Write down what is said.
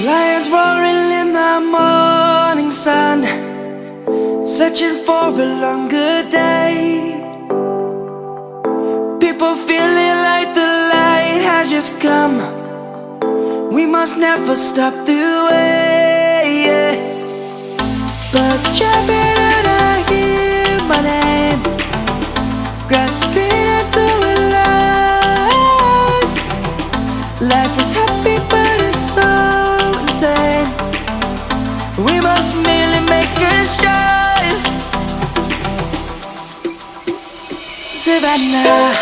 Lions roaring in the morning sun, searching for a longer day. People feeling like the light has just come. We must never stop the way, yeah. Birds chirping and I hear my name, grasping into a life. Life is happy but it's so insane. We must merely make a strive. Savannah,